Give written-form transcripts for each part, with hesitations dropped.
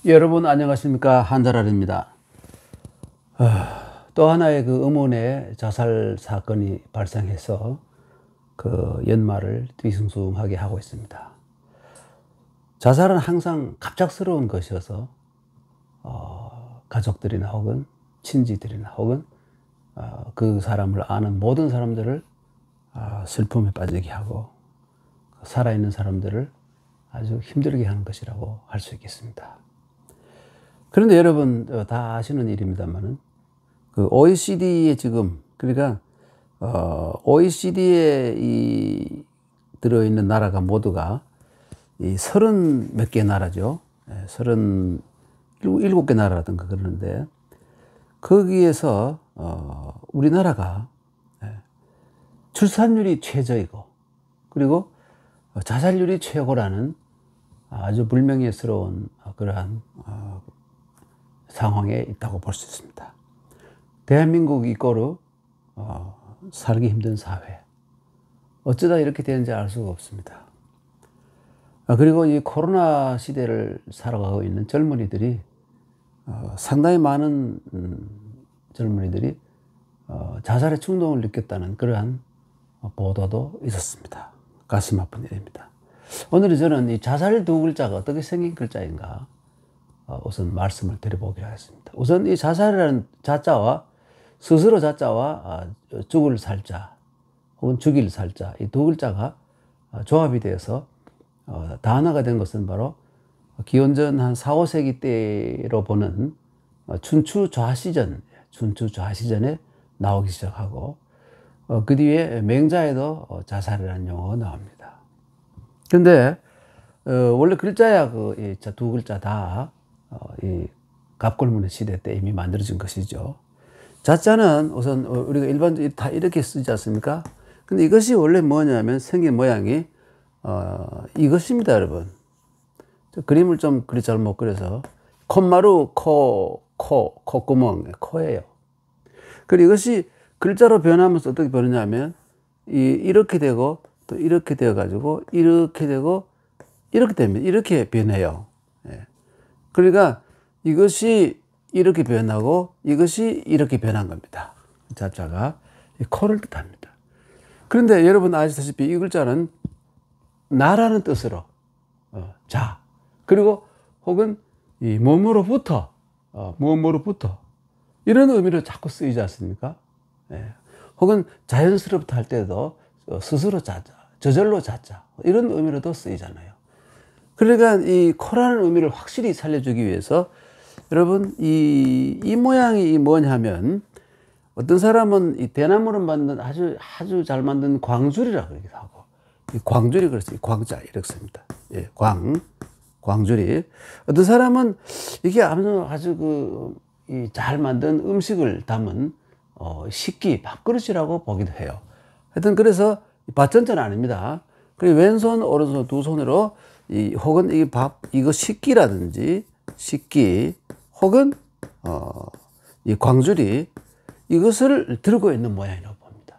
여러분 안녕하십니까, 한자랄입니다. 또 하나의 그 음원의 자살 사건이 발생해서 그 연말을 뒤숭숭하게 하고 있습니다. 자살은 항상 갑작스러운 것이어서 가족들이나 혹은 친지들이나 혹은 그 사람을 아는 모든 사람들을 슬픔에 빠지게 하고 살아있는 사람들을 아주 힘들게 하는 것이라고 할 수 있겠습니다. 그런데 여러분 다 아시는 일입니다만은 그 OECD에 지금 그러니까 OECD에 들어있는 나라가 모두가 이 30몇 개 나라죠. 37개 나라라든가 그러는데 거기에서 우리나라가 출산율이 최저이고 그리고 자살률이 최고라는 아주 불명예스러운 그러한 상황에 있다고 볼 수 있습니다. 대한민국 이꼬르 살기 힘든 사회, 어쩌다 이렇게 되는지 알 수가 없습니다. 그리고 이 코로나 시대를 살아가고 있는 젊은이들이 상당히 많은 젊은이들이 자살의 충동을 느꼈다는 그러한 보도도 있었습니다. 가슴 아픈 일입니다. 오늘 저는 이 자살 두 글자가 어떻게 생긴 글자인가 우선 말씀을 드려보기로 하겠습니다. 우선 이 자살이라는 자자와 스스로 자자와 죽을 살자 혹은 죽일 살자 이 두 글자가 조합이 되어서 단어가 된 것은 바로 기원전 한 4, 5세기 때로 보는 춘추 좌시전에 나오기 시작하고 그 뒤에 맹자에도 자살이라는 용어가 나옵니다. 그런데 원래 글자야 그 두 글자 다 이 갑골문의 시대 때 이미 만들어진 것이죠. 자자는 우선 우리가 일반적으로 다 이렇게 쓰지 않습니까? 근데 이것이 원래 뭐냐면 생긴 모양이 이것입니다, 여러분. 그림을 좀 그리 잘못 그려서 콧마루, 콧구멍, 코예요. 그리고 이것이 글자로 변하면서 어떻게 변하냐면 이렇게 되고 또 이렇게 되어 가지고 이렇게 되고 이렇게 됩니다. 이렇게 변해요. 그러니까 이것이 이렇게 변하고 이것이 이렇게 변한 겁니다. 자자가 코를 뜻합니다. 그런데 여러분 아시다시피 이 글자는 나라는 뜻으로 자 그리고 혹은 이 몸으로부터 이런 의미로 자꾸 쓰이지 않습니까? 혹은 자연스럽다 할 때도 스스로 자자, 저절로 자자 이런 의미로도 쓰이잖아요. 그러니까 이 코라는 의미를 확실히 살려주기 위해서 여러분 이 모양이 뭐냐면 어떤 사람은 이 대나무로 만든 아주 잘 만든 광줄이라고 하기도 하고 이 광줄이 그래서 광자 이렇게 씁니다. 광줄이 어떤 사람은 이게 아주 잘 만든 음식을 담은 식기 밥그릇이라고 보기도 해요. 하여튼 그래서 밭전자는 아닙니다. 그리고 왼손 오른손 두 손으로 혹은 이거 식기라든지 식기 혹은 이 광줄이 이것을 들고 있는 모양이라고 봅니다.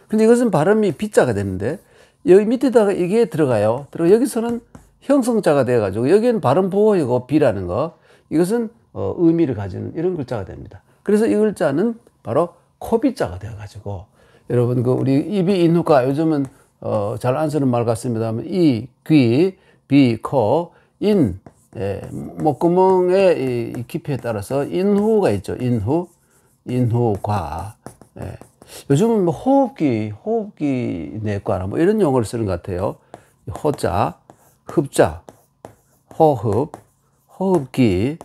근데 이것은 발음이 비자가 되는데 여기 밑에다가 이게 들어가요. 그리고 여기서는 형성자가 되어 가지고 여기는 발음 보호이고 비라는 거 이것은 의미를 가지는 이런 글자가 됩니다. 그래서 이 글자는 바로 코비자가 되어 가지고 여러분 우리 입이 인후가 요즘은 잘 안 쓰는 말 같습니다만 이, 귀, 비, 코, 목구멍의 이 깊이에 따라서 인후가 있죠. 인후, 과. 요즘은 뭐 호흡기 내과나 뭐 이런 용어를 쓰는 것 같아요. 호자, 흡자, 호흡기,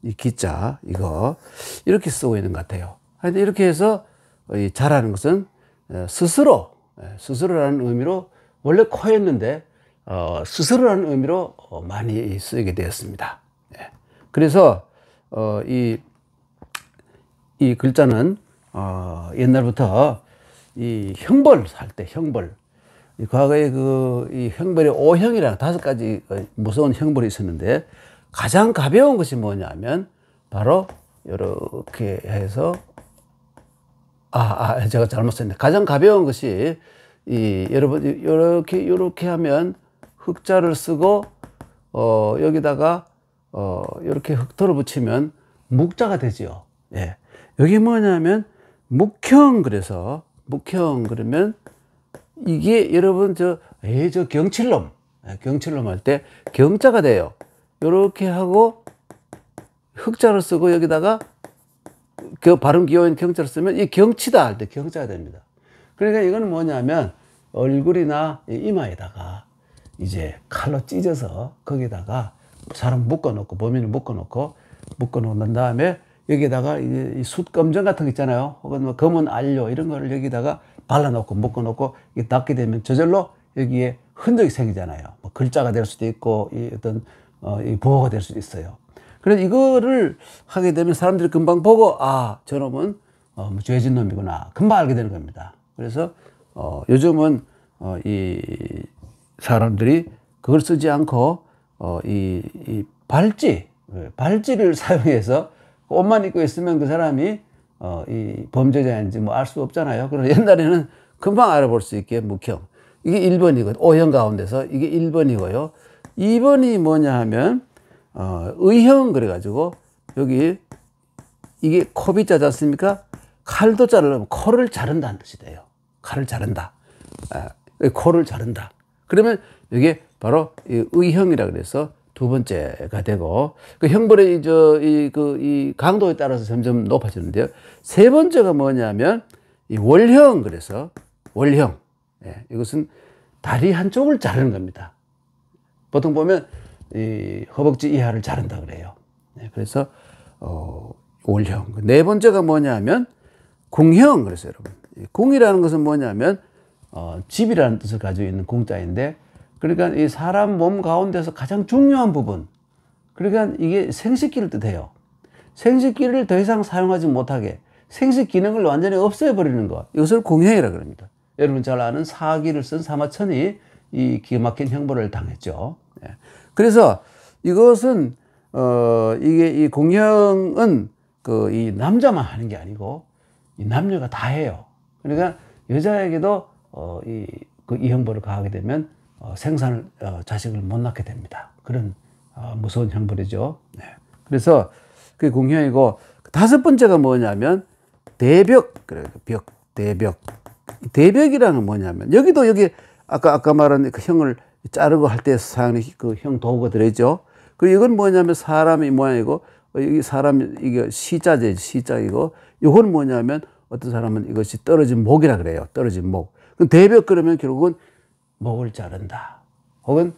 이 기자, 이거 이렇게 쓰고 있는 것 같아요. 하여튼 이렇게 해서 자라는 것은 스스로라는 의미로 원래 코였는데 스스로라는 의미로 많이 쓰이게 되었습니다. 그래서 이 글자는 옛날부터 이 형벌 할 때 과거에 이 형벌의 오형이라는 5가지 무서운 형벌이 있었는데 가장 가벼운 것이 뭐냐면 바로 이렇게 해서 제가 잘못 썼네. 가장 가벼운 것이 여러분 이렇게 하면 흑자를 쓰고 여기다가 이렇게 흑토를 붙이면 묵자가 되죠. 예. 여기 뭐냐면 묵형, 그래서 묵형 그러면 이게 여러분 저 경칠놈, 경칠놈 할 때 경자가 돼요. 요렇게 하고 흑자를 쓰고 여기다가 그 발음 기호인 경자를 쓰면 이 경치다 할 때 경자가 됩니다. 그러니까 이거는 뭐냐면 얼굴이나 이마에다가 이제 칼로 찢어서 거기다가 사람 묶어놓고, 범인을 묶어놓고 난 다음에 여기다가 이 숯검정 같은 거 있잖아요. 혹은 뭐 검은 안료 이런 거를 여기다가 발라놓고 묶어놓고 이게 닿게 되면 저절로 여기에 흔적이 생기잖아요. 뭐 글자가 될 수도 있고 이 어떤 이 부호가 될 수도 있어요. 그래서 이거를 하게 되면 사람들이 금방 보고 저놈은 뭐 죄진 놈이구나 금방 알게 되는 겁니다. 그래서 요즘은 이 사람들이 그걸 쓰지 않고 이 발찌를 사용해서 옷만 입고 있으면 그 사람이 이 범죄자인지 뭐 알 수 없잖아요. 그래서 옛날에는 금방 알아볼 수 있게 묵형. 이게 1번이고 O형 가운데서 이게 1번이고요. 2번이 뭐냐 하면 의형 그래가지고 여기 이게 코비자지 않습니까? 칼도 자르려면 코를 자른다는 뜻이 돼요. 칼을 자른다. 코를 자른다. 그러면 이게 바로 이 의형이라 그래서 두 번째가 되고 그 형벌의 이 강도에 따라서 점점 높아지는데요. 세 번째가 뭐냐면 이 월형, 그래서 월형. 이것은 다리 한쪽을 자르는 겁니다. 보통 보면 이 허벅지 이하를 자른다 그래요. 그래서 월형. 네 번째가 뭐냐면 궁형. 그래서 여러분, 궁이라는 것은 뭐냐면 집이라는 뜻을 가지고 있는 궁자인데, 그러니까 이 사람 몸 가운데서 가장 중요한 부분, 그러니까 이게 생식기를 뜻해요. 생식기를 더 이상 사용하지 못하게 생식 기능을 완전히 없애버리는 것, 이것을 궁형이라 그럽니다. 여러분 잘 아는 사기를 쓴 사마천이 이 기가 막힌 형벌을 당했죠. 그래서 이것은 이게 이 궁형은 이 남자만 하는 게 아니고 이 남녀가 다 해요. 그러니까 여자에게도 이 형벌을 가하게 되면 자식을 못 낳게 됩니다. 그런 무서운 형벌이죠. 그래서 그게 궁형이고, 다섯 번째가 뭐냐면 대벽. 그래요. 벽, 대벽. 대벽이라는 건 뭐냐면 여기도 여기 아까 말한 그 형을 자르고 할 때 사용하는 그 형 도구가 들어있죠. 그리고 이건 뭐냐면 사람의 모양이고, 여기 사람 이게 시자재, 시자이고, 이건 뭐냐면 어떤 사람은 이것이 떨어진 목이라 그래요. 떨어진 목. 그럼 대벽 그러면 결국은 목을 자른다. 혹은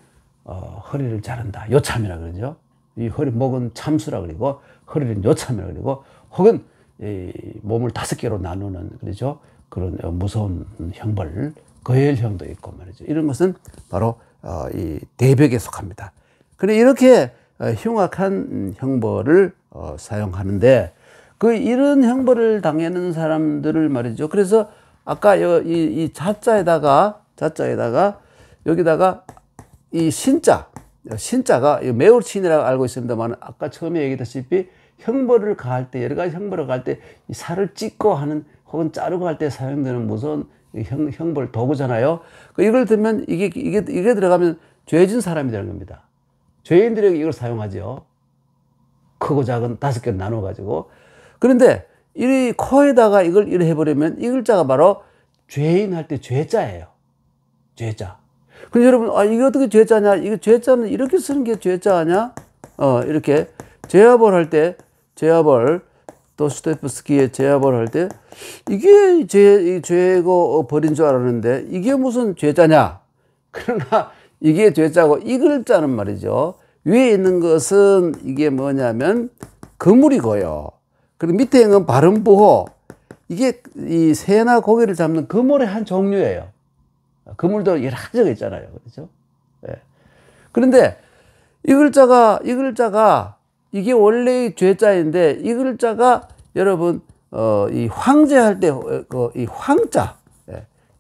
허리를 자른다. 요참이라 그러죠. 이 목은 참수라 그러고 허리는 요참이라 그러고, 혹은 이 몸을 5개로 나누는 그러죠. 그런 무서운 형벌, 거열형도 있고 말이죠. 이런 것은 바로 이 대벽에 속합니다. 그래 이렇게 흉악한 형벌을 사용하는데, 이런 형벌을 당하는 사람들을 말이죠. 그래서 아까 이 자자에다가 여기다가 이 신자가 매울친이라고 알고 있습니다만, 아까 처음에 얘기했다시피 형벌을 가할 때, 여러 가지 형벌을 가할 때 이 살을 찢고 하는 혹은 자르고 할 때 사용되는 무서운 형벌 도구잖아요. 이걸 들면 이게 들어가면 죄진 사람이 되는 겁니다. 죄인들에게 이걸 사용하죠. 크고 작은 5개로 나눠 가지고. 그런데 이 코에다가 이걸 이래 해버리면 이 글자가 바로 죄인 할 때 죄자예요. 죄자. 근데 여러분, 이게 어떻게 죄자냐? 이거 죄자는 이렇게 쓰는 게 죄자 아냐? 이렇게 제압을 할 때, 도스토옙스키의 제압을 할 때 이게 죄고 벌인 줄 알았는데 이게 무슨 죄자냐? 그러나 이게 죄자고, 이 글자는 말이죠. 위에 있는 것은 이게 뭐냐면 그물이고요. 그리고 밑에 있는 건 발음부호. 이게 이 새나 고기를 잡는 그물의 한 종류예요. 그물도 여러 가지가 있잖아요. 그렇죠? 그런데 이 글자가 이게 원래의 죄자인데, 이 글자가 여러분 이 황제할 때 이 황자,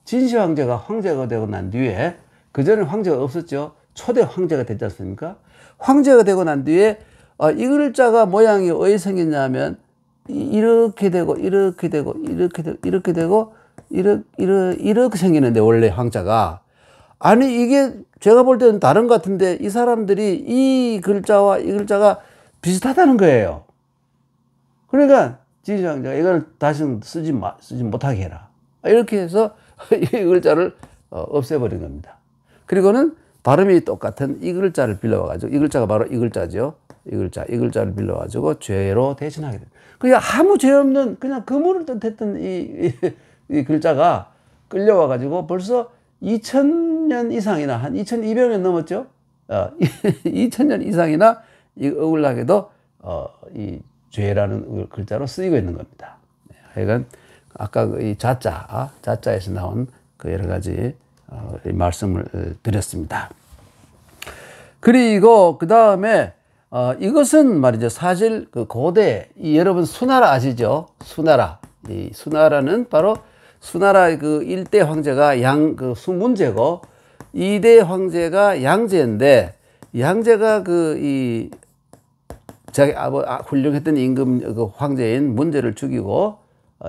진시 황제가 황제가 되고 난 뒤에, 그전에 황제가 없었죠. 초대 황제가 됐지 않습니까? 황제가 되고 난 뒤에 이 글자가 모양이 어떻게 생겼냐면 이렇게 되고 이렇게 되고 이렇게 되고 이렇게 되고 이렇게 생기는데, 원래 황자가 아니 이게 제가 볼 때는 다른 것 같은데 이 사람들이 이 글자와 이 글자가 비슷하다는 거예요. 그러니까 지지장자가 이걸 다시는 쓰지 못하게 해라. 이렇게 해서 이 글자를 없애버린 겁니다. 그리고는 발음이 똑같은 이 글자를 빌려와가지고, 이 글자가 바로 이 글자죠. 이 글자를 빌려와가지고 죄로 대신하게 됩니다. 그냥 아무 죄 없는 그냥 그물을 뜻했던 이 글자가 끌려와가지고 벌써 2000년 이상이나 한 2200년 넘었죠. 2000년 이상이나 이 억울하게도 이 죄라는 글자로 쓰이고 있는 겁니다. 하여간 아까 이 자자에서 나온 그 여러 가지 말씀을 드렸습니다. 그리고 그 다음에 이것은 말이죠. 사실 그 고대 여러분 수나라 아시죠? 수나라. 이 수나라는 바로 수나라 그 1대 황제가 그 수문제고 2대 황제가 양제인데, 양제가 그 자기 훌륭했던 임금 그 황제인 문제를 죽이고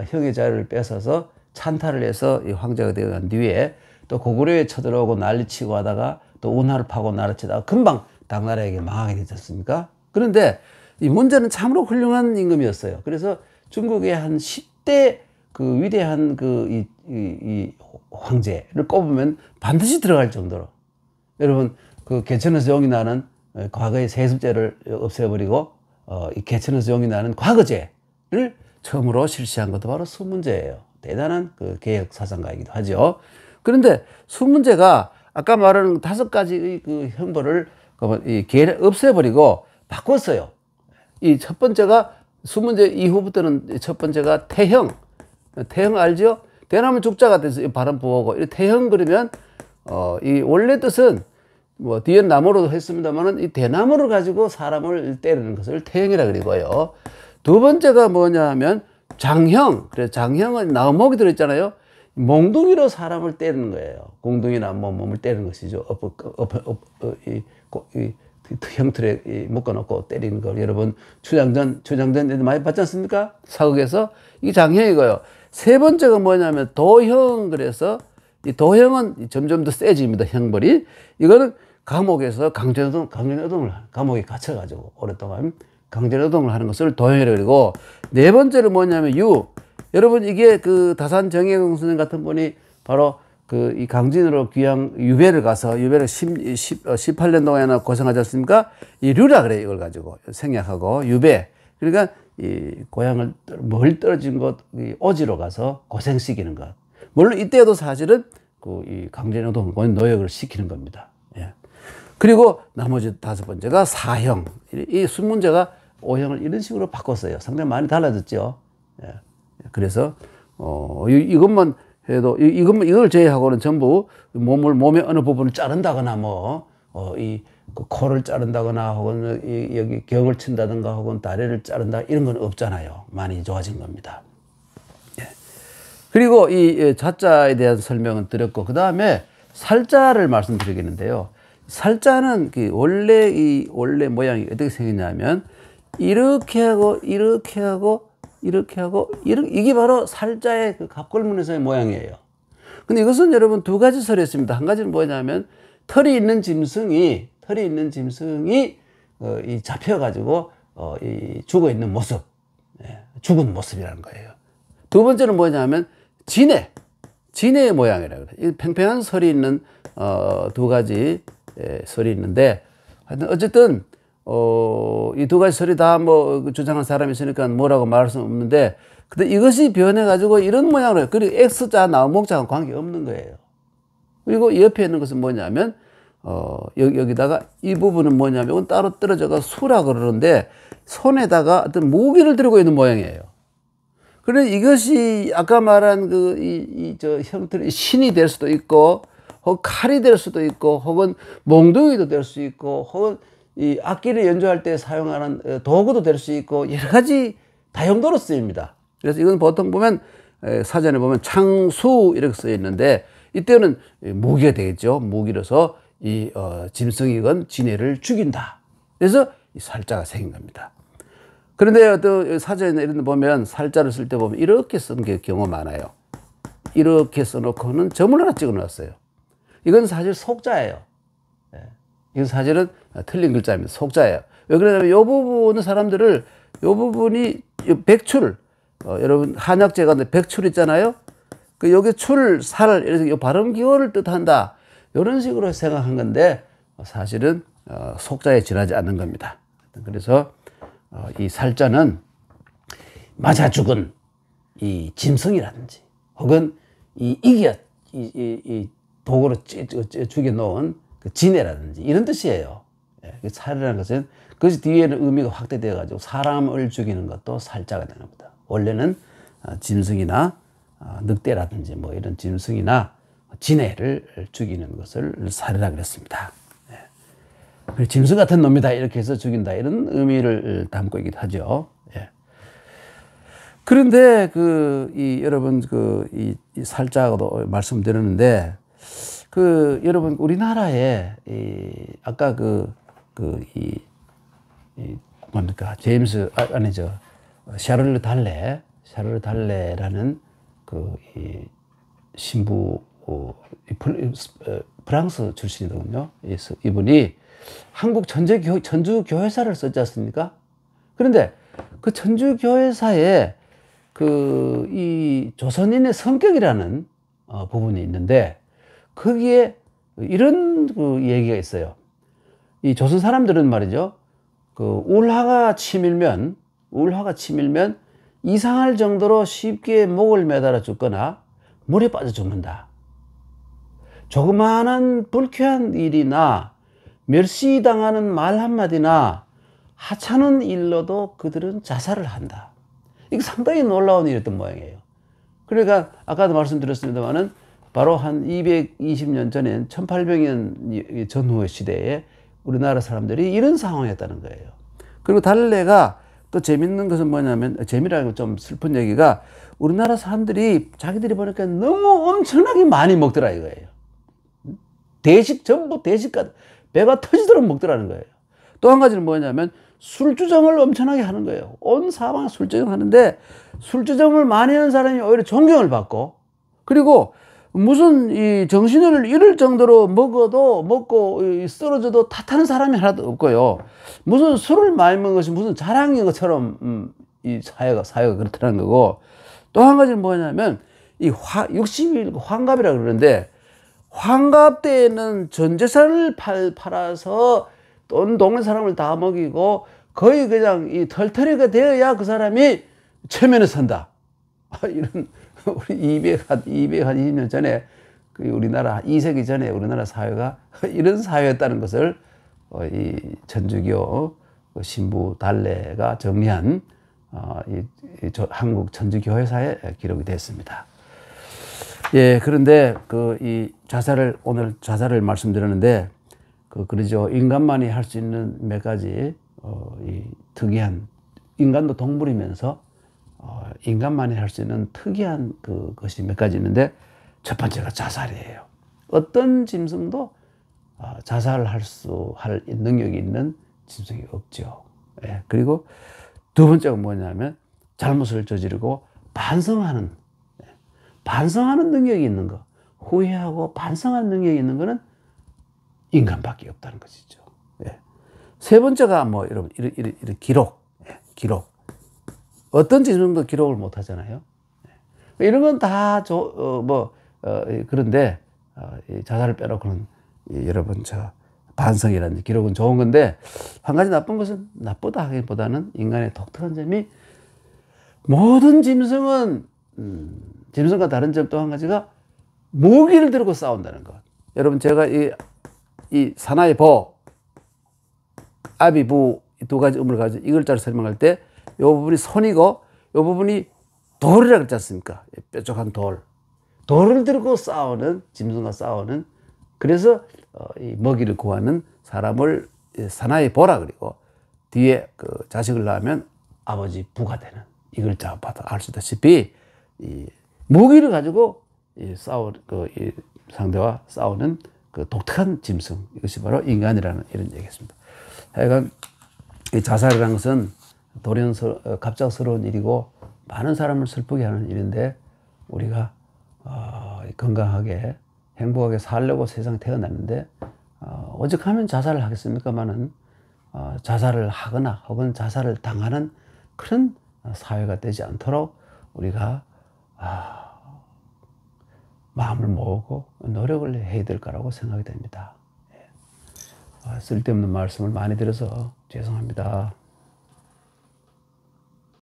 형의 자리를 뺏어서 찬탈을 해서 이 황제가 되어간 뒤에 또 고구려에 쳐들어오고 난리치고 하다가 또 운하를 파고 나라치다가 금방 당나라에게 망하게 되지 않습니까? 그런데 이 문제는 참으로 훌륭한 임금이었어요. 그래서 중국의 한 10대 그 위대한 이 황제를 꼽으면 반드시 들어갈 정도로, 여러분 그 개천에서 용이 나는 과거의 세습제를 없애버리고 이 개천에서 용이 나는 과거제를 처음으로 실시한 것도 바로 수문제예요. 대단한 그 개혁 사상가이기도 하죠. 그런데 수문제가 아까 말하는 5가지의 그 형벌을 없애버리고 바꿨어요. 이 첫 번째가 수문제 이후부터는 첫 번째가 태형 알죠? 대나무 죽자가 돼서 이 바람 부어오고 이 태형 그러면 이 원래 뜻은 뭐 뒤에 나무로도 했습니다만은 이 대나무를 가지고 사람을 때리는 것을 태형이라 그리고요. 두 번째가 뭐냐 하면 장형. 그래서 장형은 나무목이 들어있잖아요. 몽둥이로 사람을 때리는 거예요. 공둥이나 몸을 때리는 것이죠. 형틀에 묶어놓고 때리는 걸 여러분 추장전 많이 봤지 않습니까? 사극에서 이게 장형이고요. 세 번째가 뭐냐면 도형. 그래서 이 도형은 점점 더 세집니다. 형벌이. 이거는 감옥에서 강제노동을 감옥에 갇혀가지고 오랫동안 강제노동을 하는 것을 도형이라고 그러고, 네 번째는 뭐냐면 여러분 이게 그 다산 정혜경 선생 같은 분이 바로 그 이 강진으로 귀양 유배를 가서 유배를 18년 동안이나 고생하지 않습니까? 이 류라 그래요. 이걸 가지고 생략하고 유배. 그러니까 이 고향을 멀 떨어진 곳 오지로 가서 고생시키는 것. 물론 이때도 사실은 그 이 강제노동 노역을 시키는 겁니다. 예. 그리고 나머지 5번째가 사형. 이 순문제가 5형을 이런 식으로 바꿨어요. 상당히 많이 달라졌죠. 예. 그래서 이것만 해도 이걸 제외하고는 전부 몸의 어느 부분을 자른다거나 그 코를 자른다거나 혹은 여기 격을 친다든가 혹은 다리를 자른다 이런 건 없잖아요. 많이 좋아진 겁니다. 예. 그리고 이 자자에 대한 설명은 드렸고, 그 다음에 살자를 말씀드리겠는데요. 살자는 원래 모양이 어떻게 생겼냐면 이렇게 하고 이게 바로 살자의 그 갑골문에서의 모양이에요. 근데 이것은 여러분 2가지 설이 있습니다. 한 가지는 뭐냐면 털이 있는 짐승이 이 잡혀가지고 이 죽어 있는 모습, 죽은 모습이라는 거예요. 두 번째는 뭐냐면 진해의 모양이라고 그래요. 이 팽팽한 설이 있는 2가지 설이 있는데, 하여튼 어쨌든 이 2가지 설이 다 주장한 사람이 있으니까 뭐라고 말할 수는 없는데, 근데 이것이 변해가지고 이런 모양으로 해요. 그리고 X자 나무목자하고 관계없는 거예요. 그리고 옆에 있는 것은 뭐냐면 여기다가 이 부분은 뭐냐면 이건 따로 떨어져가 수라고 그러는데 손에다가 어떤 무기를 들고 있는 모양이에요. 그래서 이것이 아까 말한 저 형태의 신이 될 수도 있고, 혹은 칼이 될 수도 있고, 혹은 몽둥이도 될 수 있고, 혹은 이 악기를 연주할 때 사용하는 도구도 될 수 있고, 여러 가지 다용도로 쓰입니다. 그래서 이건 보통 보면 사전에 보면 창수 이렇게 써 있는데, 이때는 무기가 되겠죠. 무기로서 이 짐승이건 진해를 죽인다. 그래서 이 살자가 생긴 겁니다. 그런데 또 사전에 이런 데 보면 살자를 쓸 때 보면 이렇게 쓴 경우가 많아요. 이렇게 써놓고는 점을 하나 찍어 놨어요. 이건 사실 속자예요. 예. 이건 사실은 틀린 글자입니다. 속자예요. 왜 그러냐면 이 부분은 사람들을 이 부분이 백출, 여러분 한약재가 백출 있잖아요. 그 여기 출, 살 이래서 이 발음 기호를 뜻한다. 이런 식으로 생각한 건데 사실은 속자에 지나지 않는 겁니다. 그래서 이 살자는 맞아 죽은 이 짐승이라든지 혹은 이 도구로 죽여 놓은 그 진해라든지 이런 뜻이에요. 예, 살이라는 것은 그 뒤에는 의미가 확대되어 가지고 사람을 죽이는 것도 살자가 되는 겁니다. 원래는 짐승이나 늑대라든지 뭐 이런 짐승이나 진해를 죽이는 것을 살이라 그랬습니다. 예. 짐승 같은 놈이다 이렇게 해서 죽인다 이런 의미를 담고 있기도 하죠. 예. 그런데 여러분 이 살자고도 말씀드렸는데 여러분 우리나라에 아까 뭡니까 제임스 아니죠 샤를르 달레라는 이 신부 프랑스 출신이거든요. 이분이 한국 천주교회사를 썼지 않습니까? 그런데 그 천주교회사에 이 조선인의 성격이라는 부분이 있는데 거기에 이런 얘기가 있어요. 이 조선 사람들은 말이죠. 울화가 치밀면 이상할 정도로 쉽게 목을 매달아 죽거나 물에 빠져 죽는다. 조그마한 불쾌한 일이나 멸시당하는 말 한마디나 하찮은 일로도 그들은 자살을 한다. 이게 상당히 놀라운 일이었던 모양이에요. 그러니까 아까도 말씀드렸습니다만은 바로 한 220년 전엔 1800년 전후의 시대에 우리나라 사람들이 이런 상황이었다는 거예요. 그리고 달래가 또 재밌는 것은 뭐냐면 재미라고 좀 슬픈 얘기가 우리나라 사람들이 자기들이 보니까 너무 엄청나게 많이 먹더라 이거예요. 전부 대식가 배가 터지도록 먹더라는 거예요. 또 한 가지는 뭐냐면 술주정을 엄청나게 하는 거예요. 온 사방에 술주정 하는데 술주정을 많이 하는 사람이 오히려 존경을 받고 그리고 무슨 이 정신을 잃을 정도로 먹고 쓰러져도 탓하는 사람이 하나도 없고요. 무슨 술을 많이 먹은 것이 무슨 자랑인 것처럼 이 사회가 그렇다는 거고 또 한 가지는 뭐냐면 이 60일 환갑이라고 그러는데 환갑 때에는 전 재산을 팔아서 온 동네 사람을 다 먹이고 거의 그냥 이 털터리가 되어야 그 사람이 체면에 선다. 이런 우리 220년 전에 우리나라 2세기 전에 우리나라 사회가 이런 사회였다는 것을 이 천주교 신부 달래가 정리한 한국 천주교회사에 기록이 됐습니다. 예, 그런데 오늘 자살을 말씀드렸는데 그러죠. 인간만이 할 수 있는 몇 가지 이 특이한 인간도 동물이면서 인간만이 할 수 있는 특이한 것이 몇 가지 있는데 첫 번째가 자살이에요. 어떤 짐승도 자살할 능력이 있는 짐승이 없죠. 예, 그리고 두 번째가 뭐냐면 잘못을 저지르고 반성하는 능력이 있는 거. 후회하고 반성하는 능력이 있는 거는 인간밖에 없다는 것이죠. 예. 세 번째가 여러분 이런 기록. 예, 기록. 어떤 짐승도 기록을 못 하잖아요. 예. 이런 건 다 그런데 자살을 빼놓고는 여러분 반성이라는 기록은 좋은 건데 한 가지 나쁜 것은 나쁘다 하기보다는 인간의 독특한 점이 모든 짐승은 짐승과 다른 점 또 한 가지가 무기를 들고 싸운다는 것. 여러분 제가 이 사나이 보, 아비부 두 가지 음을 가지고 이 글자를 설명할 때 이 부분이 손이고 이 부분이 돌이라고 했지 않습니까? 뾰족한 돌을 들고 싸우는 짐승과 싸우는 그래서 이 먹이를 구하는 사람을 사나이 보라 그리고 뒤에 자식을 낳으면 아버지 부가 되는 이 글자 봐도 알 수 있다시피 이 무기를 가지고 이 상대와 싸우는 독특한 짐승 이것이 바로 인간이라는 이런 얘기였습니다. 하여간 이 자살이라는 것은 갑작스러운 일이고 많은 사람을 슬프게 하는 일인데 우리가 건강하게 행복하게 살려고 세상에 태어났는데 오죽하면 자살을 하겠습니까마는 자살을 하거나 혹은 자살을 당하는 그런 사회가 되지 않도록 우리가 마음을 모으고 노력을 해야 될 거라고 생각이 됩니다. 쓸데없는 말씀을 많이 드려서 죄송합니다.